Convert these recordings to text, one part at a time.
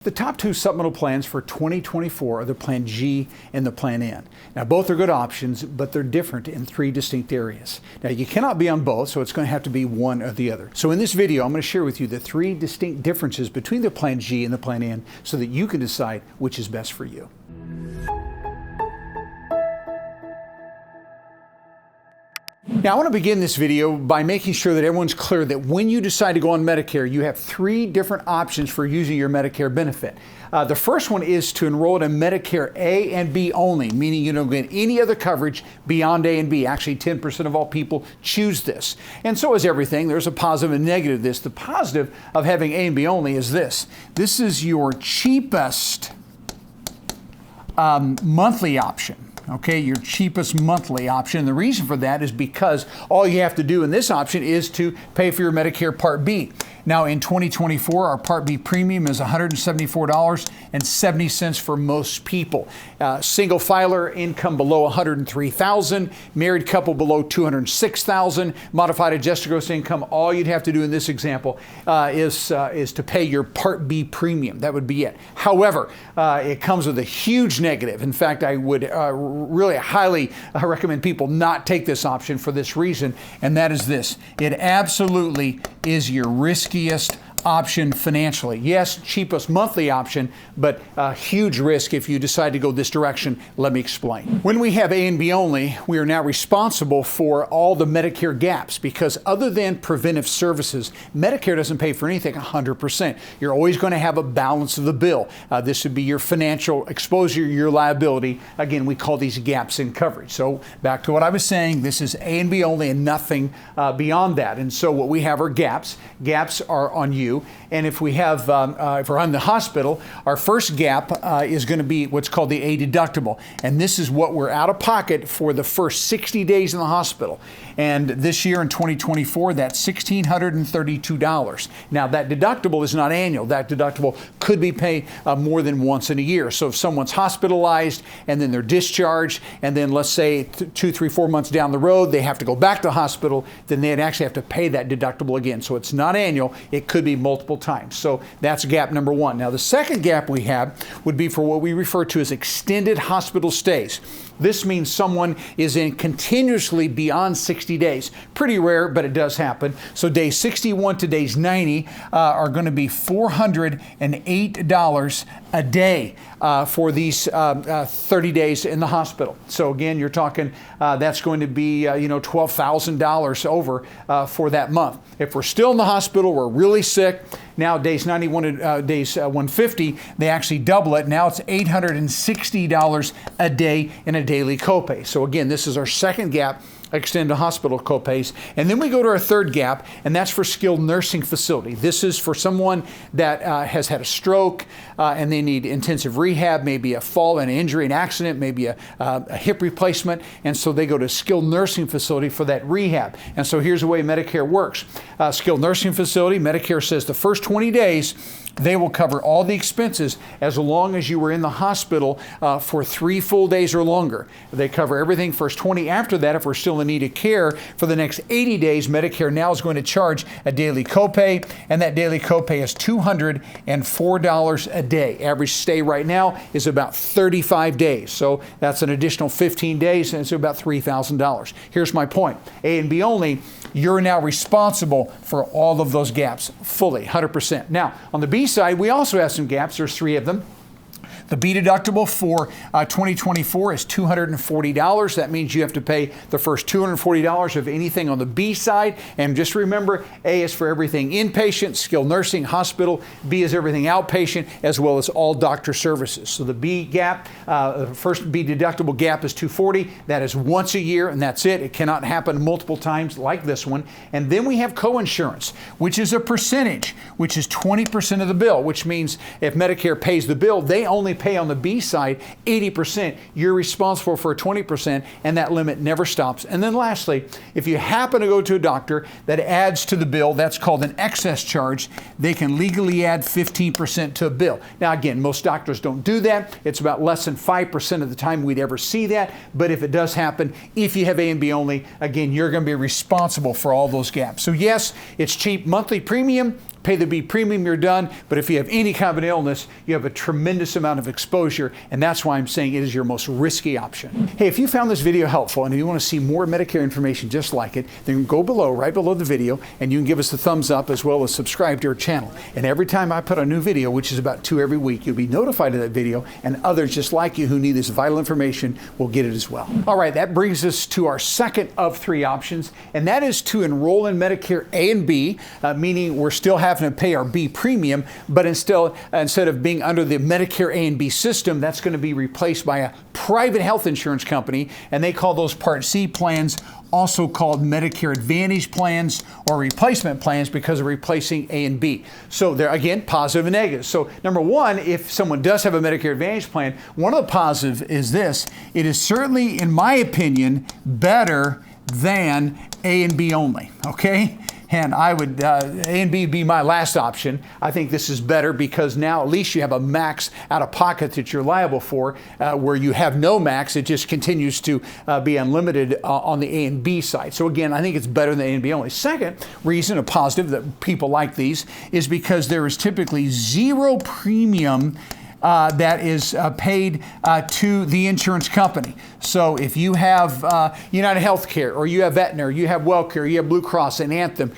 The top two supplemental plans for 2024 are the Plan G and the Plan N. Now, both are good options, but they're different in three distinct areas. Now, you cannot be on both, so it's going to have to be one or the other. So in this video, I'm going to share with you the three distinct differences between the Plan G and the Plan N so that you can decide which is best for you. Now, I want to begin this video by making sure that everyone's clear that when you decide to go on Medicare, you have three different options for using your Medicare benefit. The first one is to enroll in Medicare A and B only, meaning you don't get any other coverage beyond A and B. Actually, 10% of all people choose this. And so is everything. There's a positive and negative to this. The positive of having A and B only is this. This is your cheapest monthly option. Okay, your cheapest monthly option. The reason for that is because all you have to do in this option is to pay for your Medicare Part B. Now, in 2024, our Part B premium is $174.70 for most people. Single filer income below $103,000, married couple below $206,000, modified adjusted gross income. All you'd have to do in this example is to pay your Part B premium. That would be it. However, it comes with a huge negative. In fact, I would really highly recommend people not take this option for this reason, and that is this. It absolutely is your riskiest option financially. Yes, cheapest monthly option, but a huge risk if you decide to go this direction. Let me explain. When we have A and B only, we are now responsible for all the Medicare gaps because other than preventive services, Medicare doesn't pay for anything 100%. You're always going to have a balance of the bill. This would be your financial exposure, your liability. Again, we call these gaps in coverage. So back to what I was saying, this is A and B only and nothing beyond that. And so what we have are gaps. Gaps are on you. And if we have, if we're on the hospital, our first gap is going to be what's called the A deductible. And this is what we're out of pocket for the first 60 days in the hospital. And this year in 2024, that's $1,632. Now, that deductible is not annual. That deductible could be paid more than once in a year. So if someone's hospitalized and then they're discharged, and then let's say 2, 3, 4 months down the road, they have to go back to the hospital, then they'd actually have to pay that deductible again. So it's not annual. It could be multiple times. So that's gap number one. Now, the second gap we have would be for what we refer to as extended hospital stays. This means someone is in continuously beyond 60 days. Pretty rare, but it does happen. So days 61 to days 90 are going to be $408 a day for these 30 days in the hospital. So again, you're talking that's going to be $12,000 over for that month. If we're still in the hospital, we're really sick. Now days 91 to days 150, they actually double it. Now it's $860 a day in a daily copay. So again, this is our second gap, extended hospital copays. And then we go to our third gap, and that's for skilled nursing facility. This is for someone that has had a stroke and they need intensive rehab, maybe a fall, an injury, an accident, maybe a hip replacement. And so they go to a skilled nursing facility for that rehab. And so here's the way Medicare works. Skilled nursing facility, Medicare says the first 20 days, they will cover all the expenses as long as you were in the hospital for 3 full days or longer. They cover everything first 20. After that, if we're still in need of care for the next 80 days, Medicare now is going to charge a daily copay, and that daily copay is $204 a day. Average stay right now is about 35 days. So that's an additional 15 days, and it's about $3,000. Here's my point. A and B only, you're now responsible for all of those gaps fully, 100%. Now, on the B side, we also have some gaps. There's 3 of them. The B deductible for 2024 is $240. That means you have to pay the first $240 of anything on the B side. And just remember, A is for everything inpatient, skilled nursing, hospital. B is everything outpatient, as well as all doctor services. So the B gap, the first B deductible gap is $240. That is once a year, and that's it. It cannot happen multiple times like this one. And then we have coinsurance, which is a percentage, which is 20% of the bill, which means if Medicare pays the bill, they only pay on the B side 80%. You're responsible for 20%, and that limit never stops. And then lastly, if you happen to go to a doctor that adds to the bill, that's called an excess charge. They can legally add 15% to a bill. Now again, most doctors don't do that. It's about less than 5% of the time we'd ever see that. But if it does happen, if you have A and B only, again, you're going to be responsible for all those gaps. So yes, it's cheap monthly premium, pay the B premium, you're done. But if you have any kind of an illness, you have a tremendous amount of exposure, and that's why I'm saying it is your most risky option. Hey, if you found this video helpful and you want to see more Medicare information just like it, then go below, right below the video, and you can give us the thumbs up as well as subscribe to our channel. And every time I put a new video, which is about 2 every week, you'll be notified of that video, and others just like you who need this vital information will get it as well. All right, that brings us to our second of 3 options, and that is to enroll in Medicare A and B, meaning we're still having to pay our B premium, but instead of being under the Medicare A and B system, that's going to be replaced by a private health insurance company, and they call those Part C plans, also called Medicare Advantage Plans or replacement plans, because of replacing A and B. So there again, positive and negative. So number one, if someone does have a Medicare Advantage plan, one of the positives is this: it is certainly, in my opinion, better than A and B only, okay? And I would, A and B be my last option. I think this is better because now at least you have a max out of pocket that you're liable for, where you have no max. It just continues to be unlimited on the A and B side. So again, I think it's better than A and B only. Second reason, a positive that people like these, is because there is typically zero premium that is paid to the insurance company. So if you have United Healthcare, or you have Aetna, or you have WellCare, you have Blue Cross and Anthem,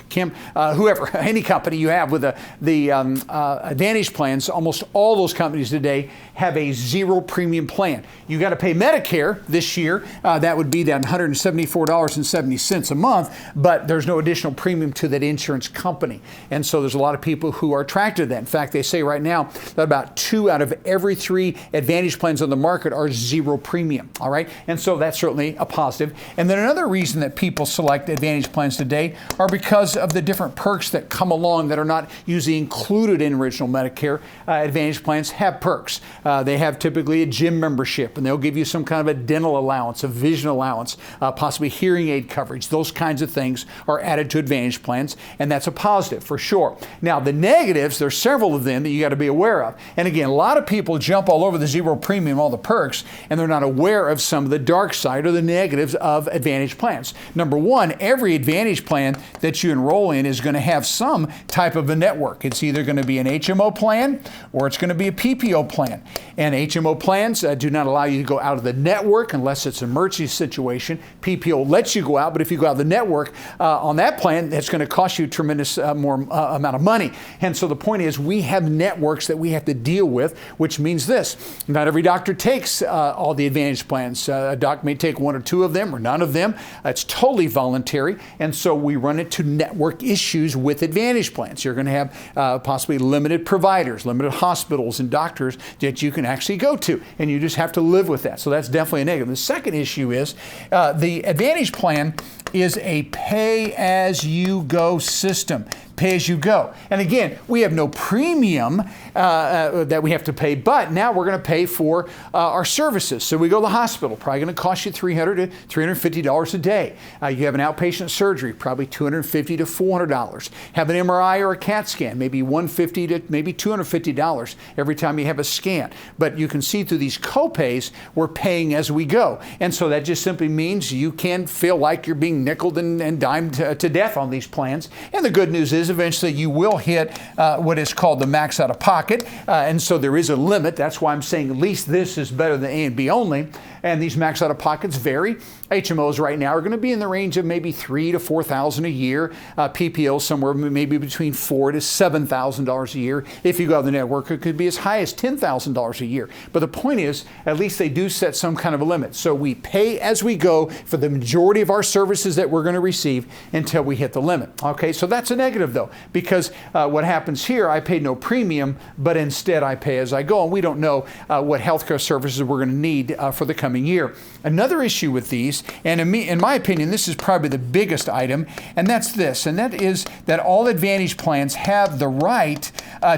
whoever, any company you have with the Advantage plans, almost all those companies today have a zero premium plan. You got to pay Medicare this year. That would be that $174.70 a month, but there's no additional premium to that insurance company. And so there's a lot of people who are attracted to that. In fact, they say right now that about 2 out of every 3 Advantage plans on the market are zero premium. All right. And so that's certainly a positive. And then another reason that people select Advantage plans today are because of the different perks that come along that are not usually included in original Medicare. Advantage plans have perks. They have typically a gym membership, and they'll give you some kind of a dental allowance, a vision allowance, possibly hearing aid coverage. Those kinds of things are added to Advantage plans, and that's a positive for sure. Now, the negatives, there's several of them that you got to be aware of. And again, a lot of people jump all over the zero premium, all the perks, and they're not aware of some of the dark side or the negatives of Advantage plans. Number one, every Advantage plan that you enroll in is going to have some type of a network. It's either going to be an HMO plan or it's going to be a PPO plan. And HMO plans do not allow you to go out of the network unless it's an emergency situation. PPO lets you go out, but if you go out of the network on that plan, it's going to cost you a tremendous more amount of money. And so the point is, we have networks that we have to deal with, which means this: not every doctor takes all the Advantage plans. A doc may take 1 or 2 of them or none of them. It's totally voluntary, and so we run into network issues with Advantage plans. You're going to have possibly limited providers, limited hospitals and doctors that you can actually go to, and you just have to live with that. So that's definitely a negative. The second issue is the Advantage plan is a pay-as-you-go system. Pay as you go. And again, we have no premium that we have to pay, but now we're going to pay for our services. So we go to the hospital, probably going to cost you $300 to $350 a day. You have an outpatient surgery, probably $250 to $400. Have an MRI or a CAT scan, maybe $150 to maybe $250 every time you have a scan. But you can see through these copays, we're paying as we go. And so that just simply means you can feel like you're being nickeled and dimed to death on these plans. And the good news is eventually you will hit what is called the max out of pocket. And so there is a limit. That's why I'm saying at least this is better than A and B only. And these max out of pockets vary. HMOs right now are going to be in the range of maybe $3,000 to $4,000 a year. PPO somewhere maybe between $4,000 to $7,000 a year. If you go to the network, it could be as high as $10,000 a year. But the point is, at least they do set some kind of a limit. So we pay as we go for the majority of our services that we're going to receive until we hit the limit. Okay, so that's a negative though, because what happens here, I pay no premium, but instead I pay as I go, and we don't know what healthcare services we're going to need for the coming year. Another issue with these, and in my opinion, this is probably the biggest item, and that's this, and that is that all Advantage plans have the right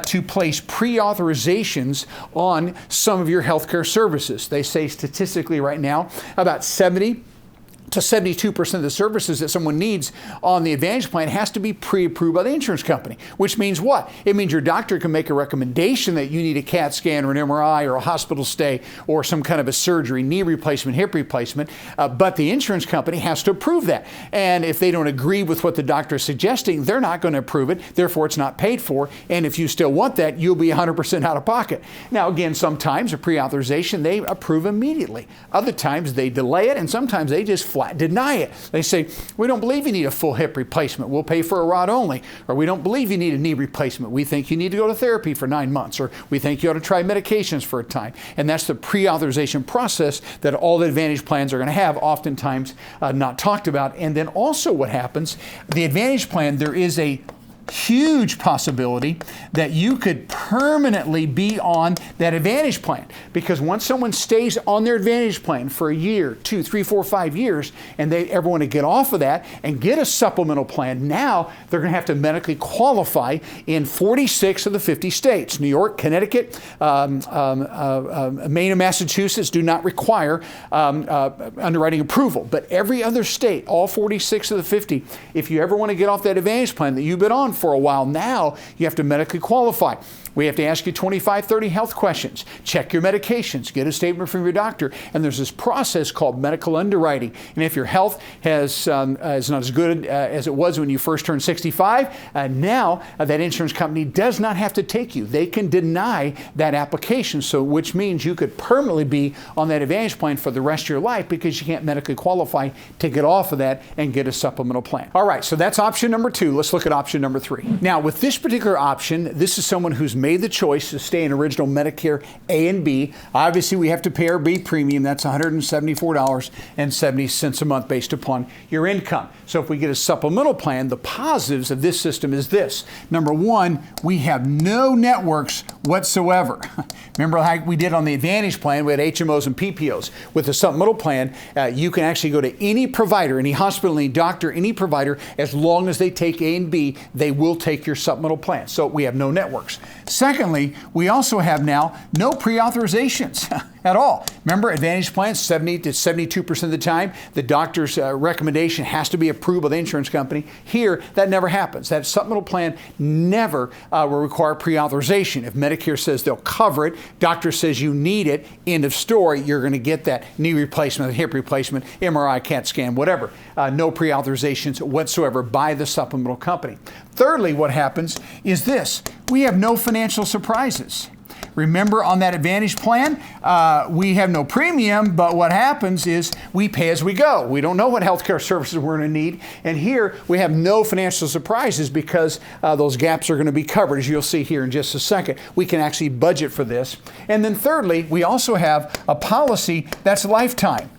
to place pre-authorizations on some of your healthcare services. They say statistically right now about 70 to 72% of the services that someone needs on the Advantage Plan has to be pre-approved by the insurance company, which means what? It means your doctor can make a recommendation that you need a CAT scan or an MRI or a hospital stay or some kind of a surgery, knee replacement, hip replacement, but the insurance company has to approve that. And if they don't agree with what the doctor is suggesting, they're not going to approve it, therefore it's not paid for, and if you still want that, you'll be 100% out of pocket. Now again, sometimes a pre-authorization, they approve immediately. Other times they delay it, and sometimes they just flat deny it. They say, we don't believe you need a full hip replacement. We'll pay for a rod only. Or we don't believe you need a knee replacement. We think you need to go to therapy for 9 months. Or we think you ought to try medications for a time. And that's the pre-authorization process that all the Advantage plans are going to have, oftentimes not talked about. And then also what happens, the Advantage plan, there is a huge possibility that you could permanently be on that Advantage plan, because once someone stays on their Advantage plan for a year, 2, 3, 4, 5 years, and they ever want to get off of that and get a supplemental plan, now they're going to have to medically qualify in 46 of the 50 states. New York, Connecticut, Maine and Massachusetts do not require underwriting approval, but every other state, all 46 of the 50, if you ever want to get off that Advantage plan that you've been on for a while, now you have to medically qualify. We have to ask you 25, 30 health questions, check your medications, get a statement from your doctor, and there's this process called medical underwriting. And if your health is not as good as it was when you first turned 65, now that insurance company does not have to take you. They can deny that application, so which means you could permanently be on that Advantage plan for the rest of your life because you can't medically qualify to get off of that and get a supplemental plan. All right, so that's option number 2. Let's look at option number 3. Now, with this particular option, this is someone who's made the choice to stay in original Medicare A and B. Obviously, we have to pay our B premium. That's $174.70 a month based upon your income. So if we get a supplemental plan, the positives of this system is this. Number 1, we have no networks whatsoever. Remember how we did on the Advantage plan, we had HMOs and PPOs. With the supplemental plan, you can actually go to any provider, any hospital, any doctor, any provider, as long as they take A and B, they will take your supplemental plan. So we have no networks. Secondly, we also have now no pre-authorizations at all. Remember, Advantage plans, 70 to 72% of the time, the doctor's recommendation has to be approved by the insurance company. Here, that never happens. That supplemental plan never will require pre-authorization. If Medicare says they'll cover it, doctor says you need it, end of story, you're going to get that knee replacement, hip replacement, MRI, CAT scan, whatever. No pre-authorizations whatsoever by the supplemental company. Thirdly, what happens is this. We have no financial surprises. Remember, on that Advantage plan, we have no premium, but what happens is we pay as we go. We don't know what healthcare services we're going to need, and here we have no financial surprises because those gaps are going to be covered, as you'll see here in just a second. We can actually budget for this. And then thirdly, we also have a policy that's lifetime.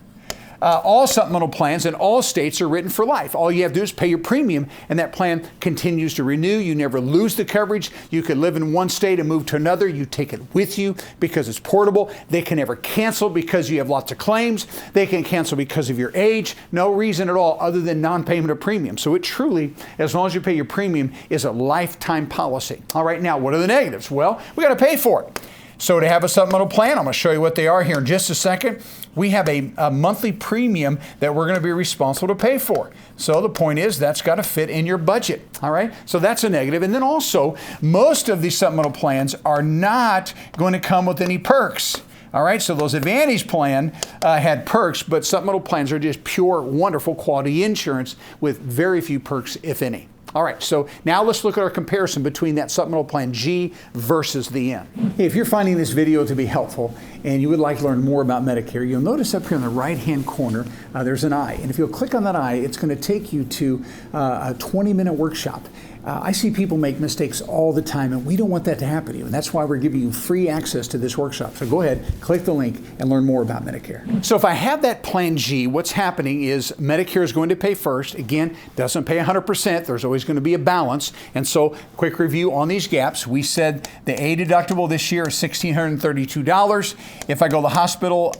All supplemental plans in all states are written for life. All you have to do is pay your premium, and that plan continues to renew. You never lose the coverage. You could live in one state and move to another. You take it with you because it's portable. They can never cancel because you have lots of claims. They can cancel because of your age. No reason at all other than non-payment of premium. So it truly, as long as you pay your premium, is a lifetime policy. All right, now what are the negatives? Well, we got to pay for it. So to have a supplemental plan, I'm going to show you what they are here in just a second. We have a monthly premium that we're going to be responsible to pay for. So the point is that's got to fit in your budget. All right, so that's a negative. And then also, most of these supplemental plans are not going to come with any perks. All right, so those Advantage plan had perks, but supplemental plans are just pure, wonderful quality insurance with very few perks, if any. All right, so now let's look at our comparison between that supplemental plan G versus the N. Hey, if you're finding this video to be helpful and you would like to learn more about Medicare, you'll notice up here in the right-hand corner, there's an I. And if you'll click on that I, it's going to take you to a 20-minute workshop. I see people make mistakes all the time, and we don't want that to happen to you. And that's why we're giving you free access to this workshop. So go ahead, click the link, and learn more about Medicare. So if I have that Plan G, what's happening is Medicare is going to pay first. Again, doesn't pay 100%. There's always going to be a balance. And so quick review on these gaps. We said the A deductible this year is $1,632. If I go to the hospital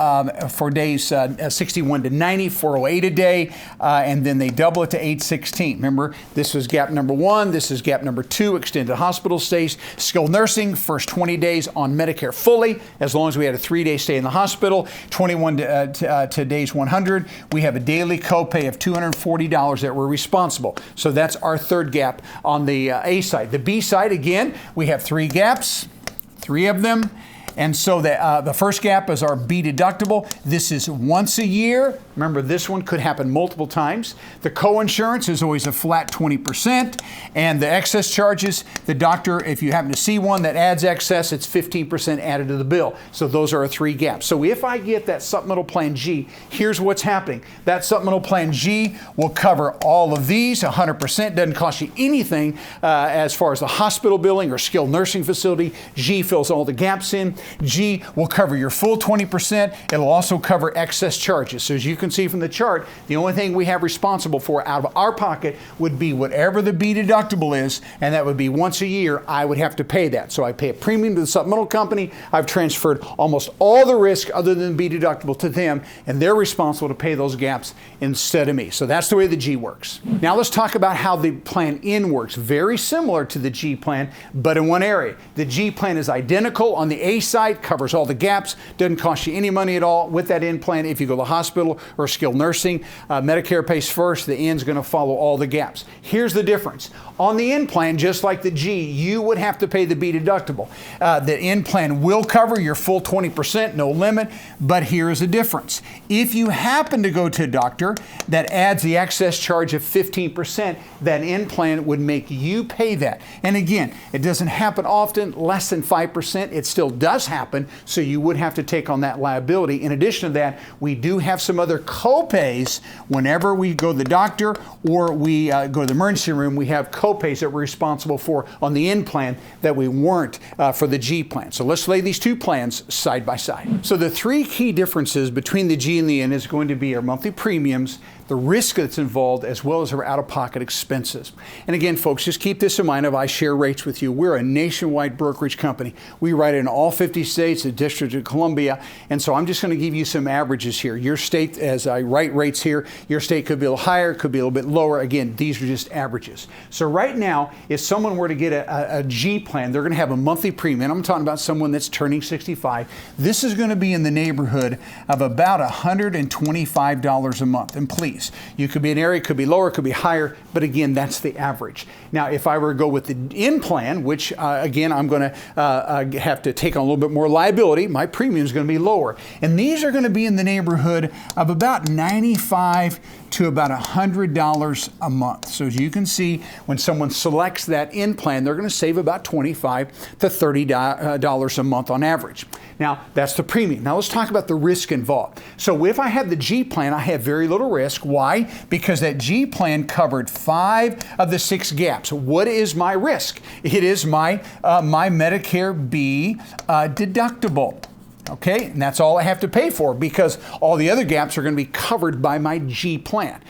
for days 61 to 90, $408 a day, and then they double it to $816. Remember, this was gap number 1. This is gap number 2, extended hospital stays. Skilled nursing, first 20 days on Medicare fully, as long as we had a 3-day stay in the hospital. 21 to days 100, we have a daily copay of $240 that we're responsible. So that's our third gap on the A side. The B side, again, we have 3 gaps, 3 of them. And so the first gap is our B deductible. This is once a year. Remember, this one could happen multiple times. The co-insurance is always a flat 20%. And the excess charges, the doctor, if you happen to see one that adds excess, it's 15% added to the bill. So those are our 3 gaps. So if I get that Supplemental Plan G, here's what's happening. That Supplemental Plan G will cover all of these 100%. Doesn't cost you anything as far as the hospital billing or skilled nursing facility. G fills all the gaps in. G will cover your full 20%. It'll also cover excess charges. So as you can see from the chart, the only thing we have responsible for out of our pocket would be whatever the B deductible is, and that would be once a year I would have to pay that. So I pay a premium to the supplemental company. I've transferred almost all the risk other than the B deductible to them, and they're responsible to pay those gaps instead of me. So that's the way the G works. Now let's talk about how the Plan N works. Very similar to the G plan, but in one area. The G plan is identical on the A side, covers all the gaps, doesn't cost you any money at all with that N plan. If you go to the hospital or skilled nursing, Medicare pays first, the N's going to follow all the gaps. Here's the difference. On the N plan, just like the G, you would have to pay the B deductible. The N plan will cover your full 20%, no limit, but here's the difference. If you happen to go to a doctor that adds the excess charge of 15%, that N plan would make you pay that. And again, it doesn't happen often, less than 5%. It still does happen, so you would have to take on that liability. In addition to that, we do have some other co-pays whenever we go to the doctor or we go to the emergency room. We have co-pays that we're responsible for on the N plan that we weren't for the G plan. So let's lay these 2 plans side by side. So the 3 key differences between the G and the N is going to be our monthly premiums, the risk that's involved, as well as our out-of-pocket expenses. And again, folks, just keep this in mind if I share rates with you. We're a nationwide brokerage company. We write in all 50 states, the District of Columbia, and so I'm just going to give you some averages here. Your state, as I write rates here, your state could be a little higher, could be a little bit lower. Again, these are just averages. So right now, if someone were to get a G plan, they're going to have a monthly premium. I'm talking about someone that's turning 65. This is going to be in the neighborhood of about $125 a month. And please, you could be an area, could be lower, could be higher, but again, that's the average. Now, if I were to go with the N plan, which again, I'm going to have to take on a little bit more liability, my premium is going to be lower. And these are going to be in the neighborhood of about $95 to about $100 a month. So as you can see, when someone selects that N plan, they're going to save about $25 to $30 a month on average. Now, that's the premium. Now, let's talk about the risk involved. So if I have the G plan, I have very little risk. Why? Because that G plan covered 5 of the 6 gaps. What is my risk? It is my Medicare B deductible. Okay, and that's all I have to pay for because all the other gaps are going to be covered by my G plan.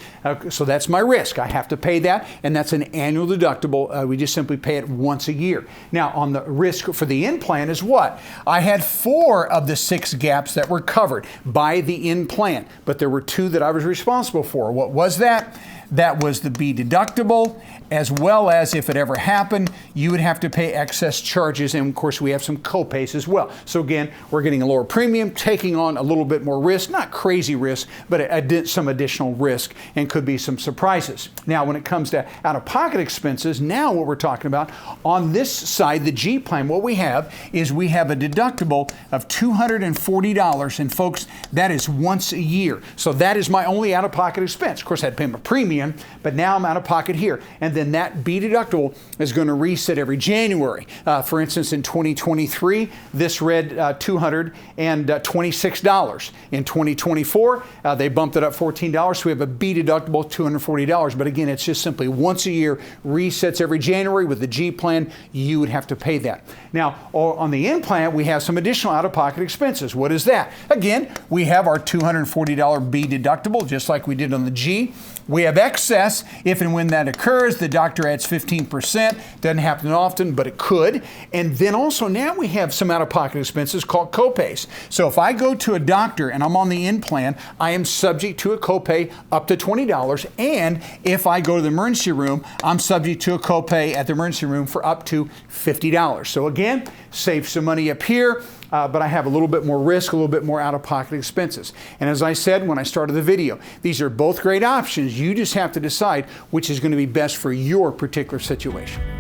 So that's my risk. I have to pay that, and that's an annual deductible. We just simply pay it once a year. Now, on the risk for the N plan is what? I had 4 of the 6 gaps that were covered by the N plan, but there were 2 that I was responsible for. What was that? That was the B deductible, as well as if it ever happened, you would have to pay excess charges. And of course, we have some co-pays as well. So again, we're getting a lower premium, taking on a little bit more risk, not crazy risk, but some additional risk and could be some surprises. Now, when it comes to out-of-pocket expenses, now what we're talking about on this side, the G plan, what we have is we have a deductible of $240. And folks, that is once a year. So that is my only out-of-pocket expense. Of course, I had to pay my premium, but now I'm out of pocket here. And then that B deductible is going to reset every January. For instance, in 2023, this read $226. In 2024, they bumped it up $14. So we have a B deductible of $240. But again, it's just simply once a year, resets every January. With the G plan, you would have to pay that. Now, on the N plan, we have some additional out-of-pocket expenses. What is that? Again, we have our $240 B deductible, just like we did on the G. We have excess. If and when that occurs, the doctor adds 15%. Doesn't happen often, but it could. And then also now we have some out-of-pocket expenses called copays. So if I go to a doctor and I'm on the in plan, I am subject to a copay up to $20. And if I go to the emergency room, I'm subject to a copay at the emergency room for up to $50. So again, save some money up here. But I have a little bit more risk, a little bit more out-of-pocket expenses. And as I said when I started the video, these are both great options. You just have to decide which is going to be best for your particular situation.